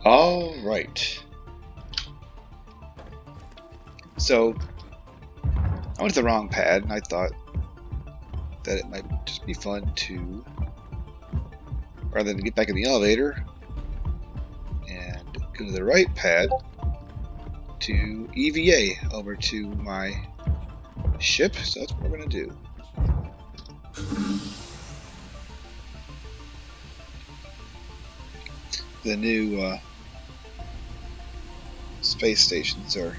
All right. So I went to the wrong pad, and I thought that it might just be fun to, rather than get back in the elevator and go to the right pad, to EVA over to my ship. So that's what we're going to do. The new space stations are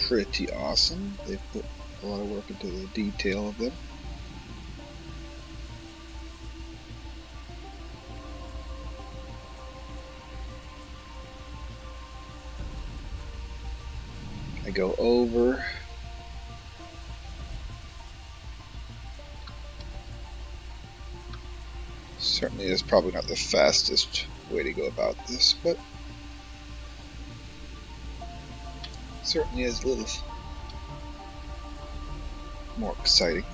pretty awesome. They've put a lot of work into the detail of them. I go over. Certainly is probably not the fastest way to go about this, but certainly is a little more exciting.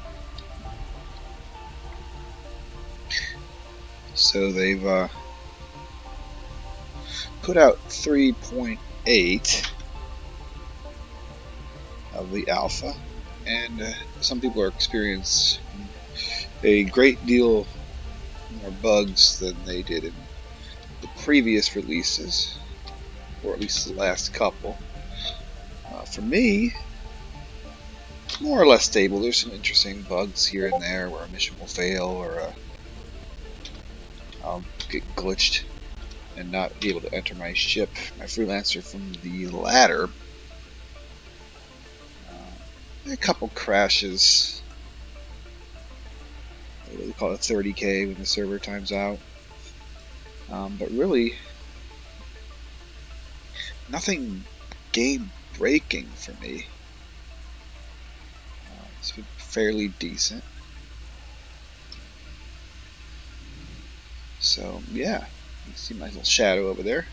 So they've put out 3.8 of the alpha, and some people are experiencing a great deal more bugs than they did in the previous releases, or at least the last couple. For me, more or less stable. There's some interesting bugs here and there where a mission will fail, or I'll get glitched and not be able to enter my ship, my Freelancer, from the ladder. A couple crashes. They call it 30K when the server times out. But really, nothing game breaking for me. It's been fairly decent. So yeah, you see my little shadow over there.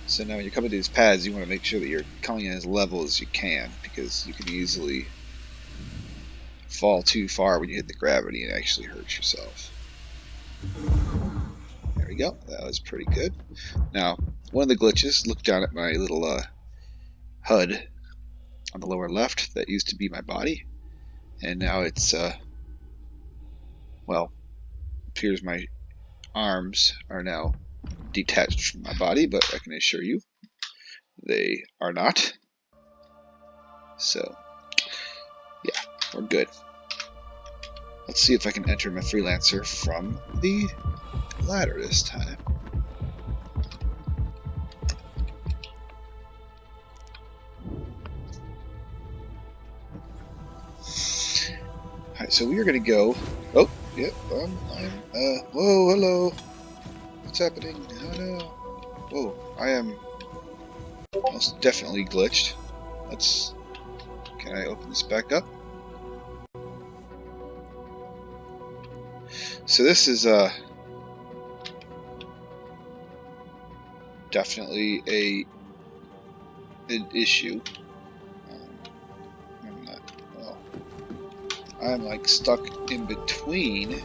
So now when you come into these pads, you want to make sure that you're coming in as level as you can, because you can easily fall too far when you hit the gravity and actually hurt yourself. There we go. That was pretty good. Now, one of the glitches, look down at my little HUD on the lower left. That used to be my body, and now it's well, appears my arms are now detached from my body, but I can assure you they are not. So yeah, we're good. Let's see if I can enter my Freelancer from the ladder this time. Alright, so we are going to go. Oh, yep, whoa, hello. What's happening? Oh no. Whoa, I am most definitely glitched. Can I open this back up? So this is definitely an issue. I'm like stuck in between.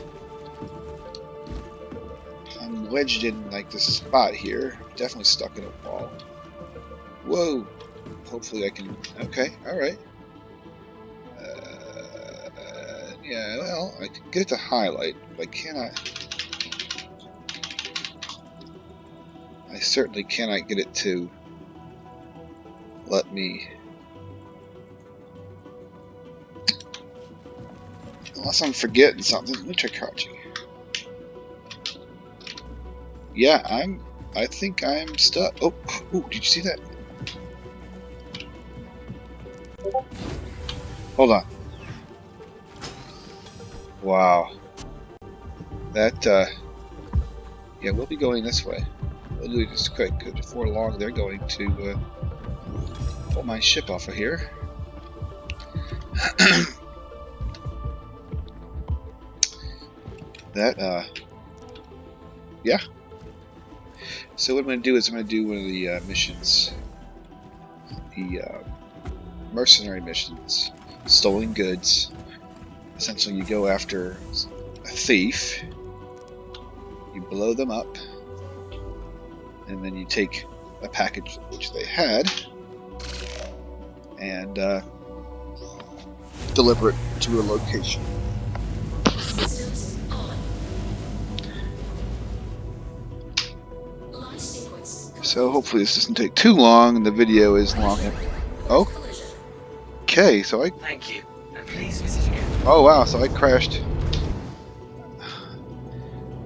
I'm wedged in like this spot here. Definitely stuck in a wall. Whoa. Hopefully I can. Okay, alright. Yeah, well, I can get it to highlight, but I cannot. I certainly cannot get it to let me. Unless I'm forgetting something. Let me try crouching. Yeah, I think I'm stuck. Oh, ooh, did you see that? Hold on. Wow. That, yeah, we'll be going this way. We'll do this quick, because before long they're going to pull my ship off of here. That, yeah. So what I'm going to do is I'm going to do one of the missions. The mercenary missions. Stolen goods. Essentially you go after a thief. You blow them up. and then you take a package which they had and deliver it to a location. So hopefully this doesn't take too long, and the video is long enough. Oh, okay. So I. Thank you. And please visit again. Oh wow! So I crashed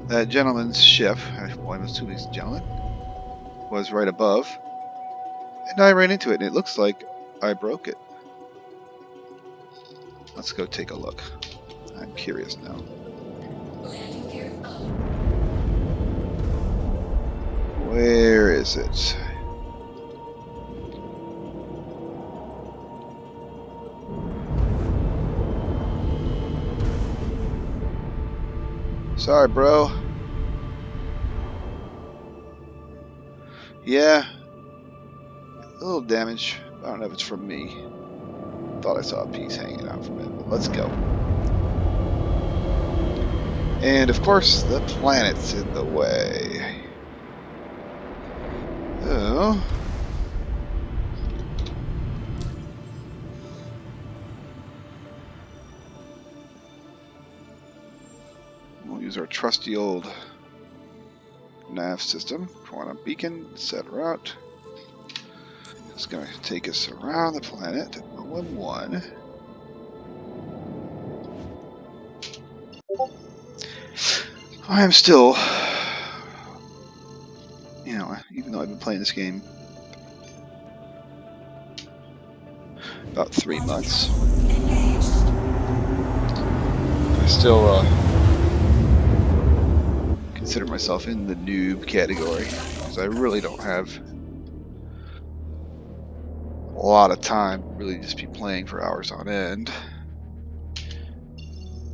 that gentleman's ship. Well, I'm assuming it's a gentleman. Was right above, and I ran into it, and it looks like I broke it. Let's go take a look. I'm curious now. Where is it? Sorry, bro. Yeah, a little damage. I don't know if it's from me. Thought I saw a piece hanging out from it. But let's go. And of course, the planet's in the way. Oh. We'll use our trusty old nav system. Quantum beacon, set route. It's going to take us around the planet. 1-1. I am still, you know, even though I've been playing this game about 3 months, I still consider myself in the noob category because I really don't have a lot of time to really just be playing for hours on end,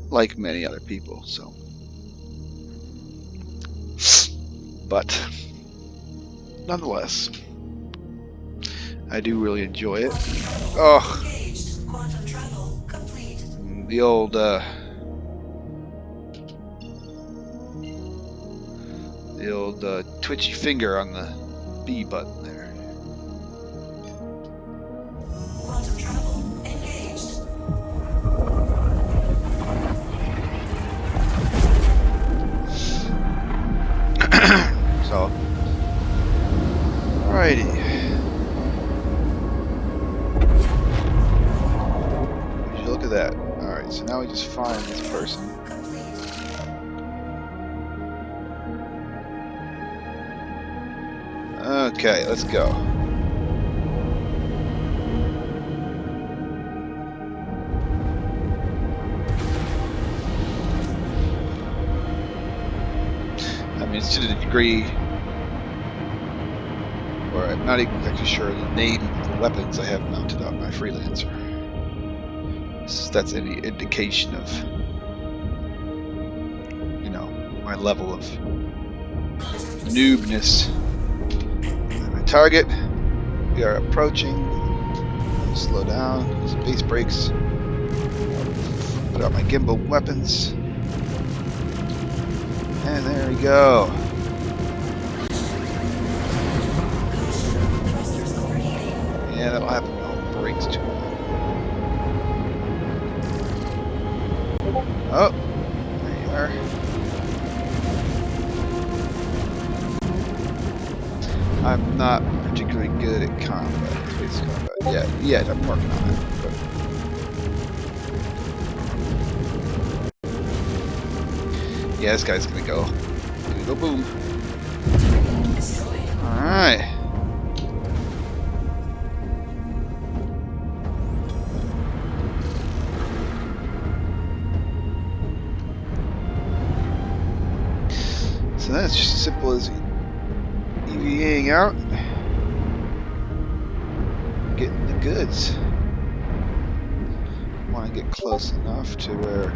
like many other people. So, but nonetheless, I do really enjoy it. Oh, the old twitchy finger on the B button there. So, alrighty. Would you look at that? Alright, so now we just find this person. Okay, let's go. I mean, it's to the degree, or I'm not even exactly sure the name of the weapons I have mounted on my Freelancer. So that's any indication of, you know, my level of noobness. My target, we are approaching. Slow down, space brakes. Put out my gimbal weapons. And there we go. Yeah, that'll happen when it breaks too long. Oh, there you are. I'm not particularly good at combat, space combat. Yet I'm working on it. But yeah, this guy's gonna go boom. Alright. So that's just as simple as EVAing out, getting the goods. Want to get close enough to where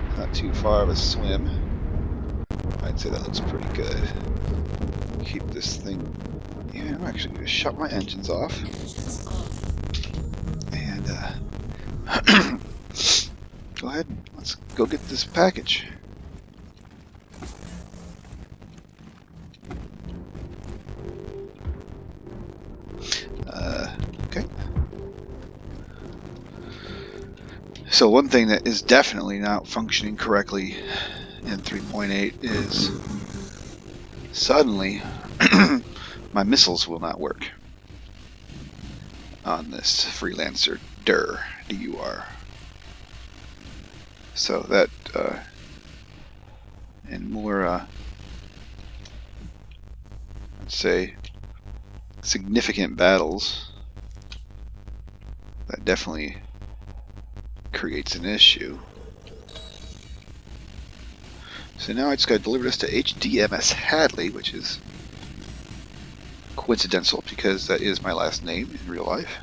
it's not too far of a swim. I'd say that looks pretty good. Keep this thing. Yeah, I'm actually going to shut my engines off. And go ahead. Let's go get this package. So one thing that is definitely not functioning correctly in 3.8 is suddenly my missiles will not work on this Freelancer DUR. So that and more let's say significant battles, that definitely creates an issue. So now I just got to deliver this to HDMS Hadley, which is coincidental because that is my last name in real life.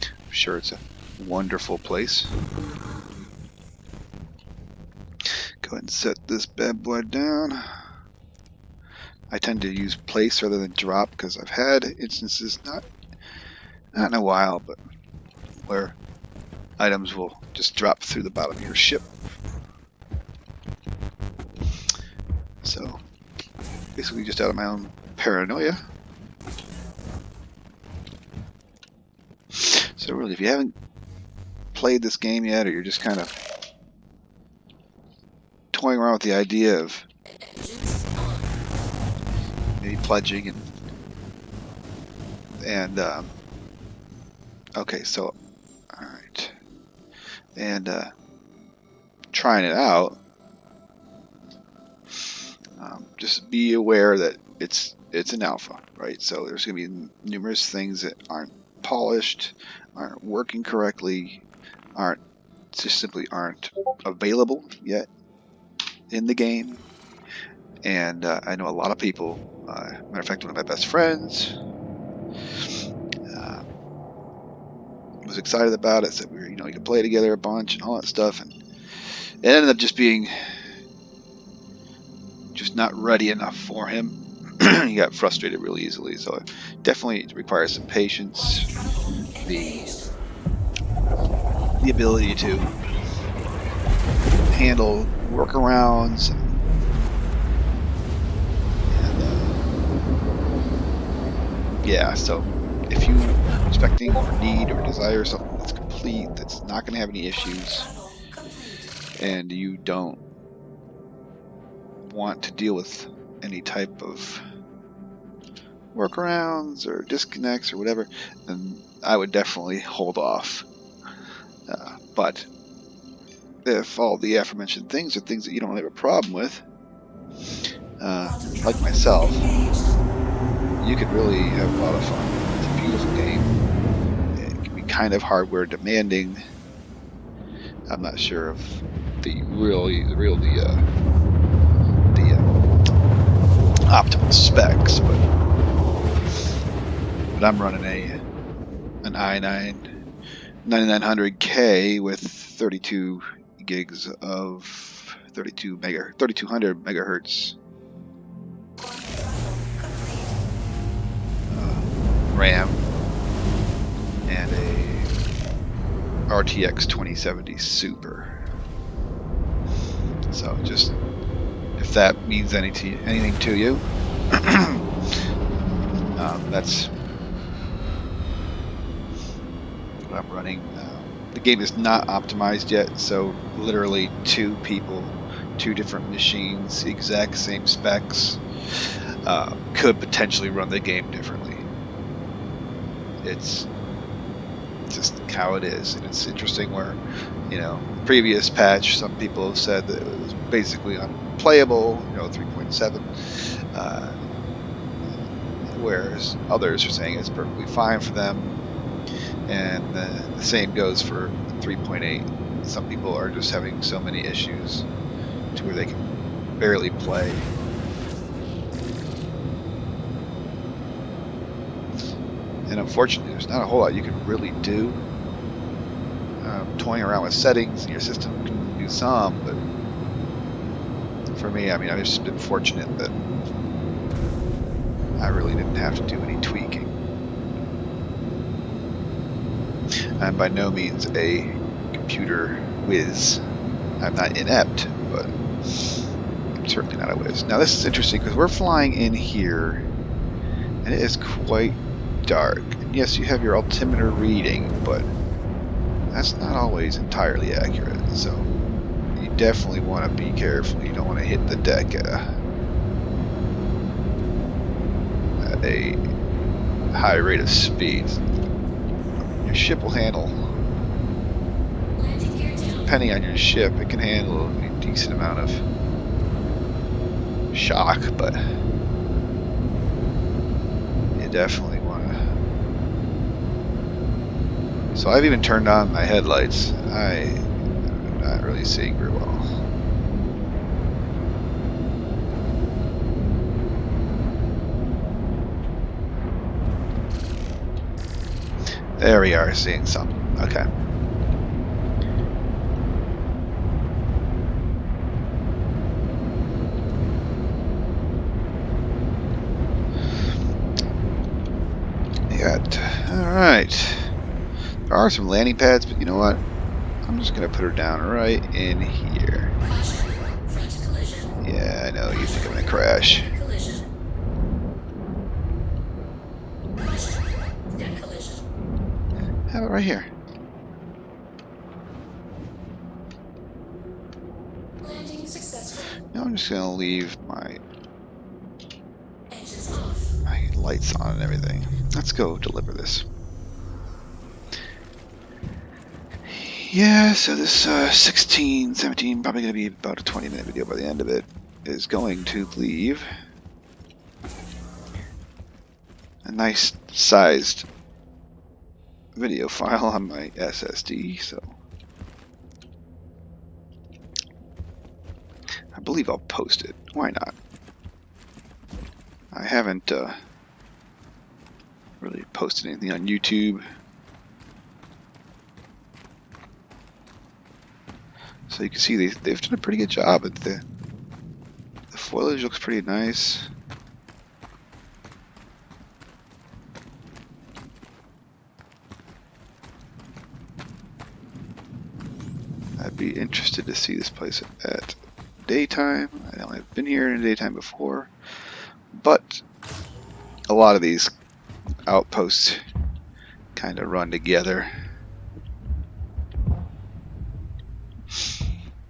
I'm sure it's a wonderful place. Go ahead and set this bad boy down. I tend to use place rather than drop because I've had instances, not in a while, but where items will just drop through the bottom of your ship. So basically just out of my own paranoia. So really, if you haven't played this game yet, or you're just kind of toying around with the idea of maybe pledging and okay, so alright, and trying it out, just be aware that it's an alpha, right? So there's going to be numerous things that aren't polished, aren't working correctly, simply aren't available yet in the game. And I know a lot of people, matter of fact, one of my best friends was excited about it, said we could play together a bunch and all that stuff, and it ended up just being just not ready enough for him. He got frustrated really easily, so it definitely requires some patience, the ability to handle workarounds, and yeah, so if you are expecting or need or desire something that's complete, that's not going to have any issues, and you don't want to deal with any type of workarounds or disconnects or whatever, then I would definitely hold off. But if all the aforementioned things are things that you don't have a problem with, like myself, you could really have a lot of fun. It's a beautiful game. It can be kind of hardware demanding. I'm not sure of the optimal specs, but I'm running an i9 9900K with 32 gigs of 3200 megahertz RAM and a RTX 2070 Super. So just if that means anything to you, that's what I'm running. The game is not optimized yet, so literally two people, two different machines, exact same specs, could potentially run the game differently. It's just how it is, and it's interesting where, the previous patch, some people have said that it was basically unplayable, 3.7, whereas others are saying it's perfectly fine for them, and the same goes for 3.8. Some people are just having so many issues to where they can barely play. And unfortunately, there's not a whole lot you can really do. Toying around with settings in your system can do some, but for me, I've just been fortunate that I really didn't have to do any tweaking. I'm by no means a computer whiz. I'm not inept, but I'm certainly not a whiz. Now this is interesting because we're flying in here, and it is quite dark. And yes, you have your altimeter reading, but that's not always entirely accurate. So you definitely want to be careful. You don't want to hit the deck at a high rate of speed. Your ship will handle, depending on your ship, it can handle a decent amount of shock, but you definitely want to. So I've even turned on my headlights. I am not really seeing very well. There we are, seeing something. Okay. Alright. There are some landing pads, but you know what? I'm just going to put her down right in here. Yeah, I know, you think I'm going to crash. Have it right here. Now I'm just going to leave my lights on and everything. Let's go deliver this. Yeah, so this 16, 17, probably going to be about a 20-minute video by the end of it, is going to leave a nice sized video file on my SSD, so I believe I'll post it. Why not? I haven't really posted anything on YouTube. So you can see they've done a pretty good job. The foliage looks pretty nice. I'd be interested to see this place at daytime. I know I've been here in the daytime before, but a lot of these outposts kind of run together.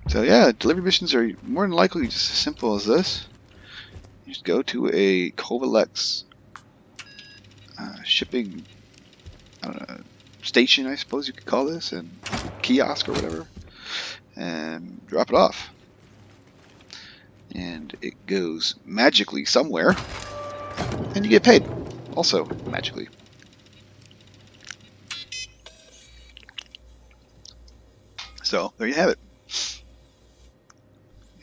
So yeah, delivery missions are more than likely just as simple as this. You just go to a Covalex shipping, I don't know, station, I suppose you could call this, and kiosk or whatever, and drop it off. And it goes magically somewhere, and you get paid, also magically. So there you have it.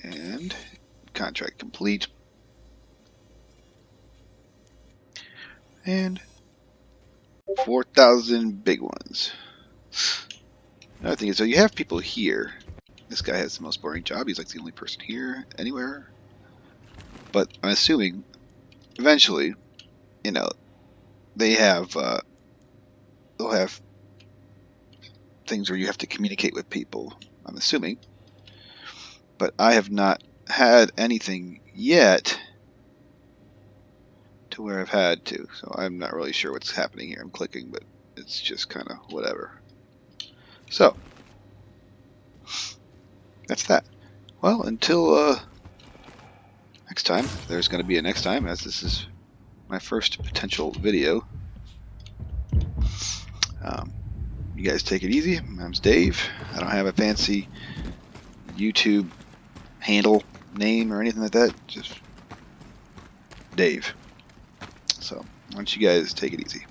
And contract complete. And 4,000 big ones. Another thing is, so you have people here. This guy has the most boring job. He's like the only person here anywhere. But I'm assuming eventually, you know, they'll have things where you have to communicate with people. I'm assuming. But I have not had anything yet to where I've had to. So I'm not really sure what's happening here. I'm clicking, but it's just kind of whatever. So that's that. Well, until next time, if there's going to be a next time, as this is my first potential video. You guys take it easy. My name's Dave. I don't have a fancy YouTube handle, name, or anything like that. Just Dave. So, why don't you guys take it easy.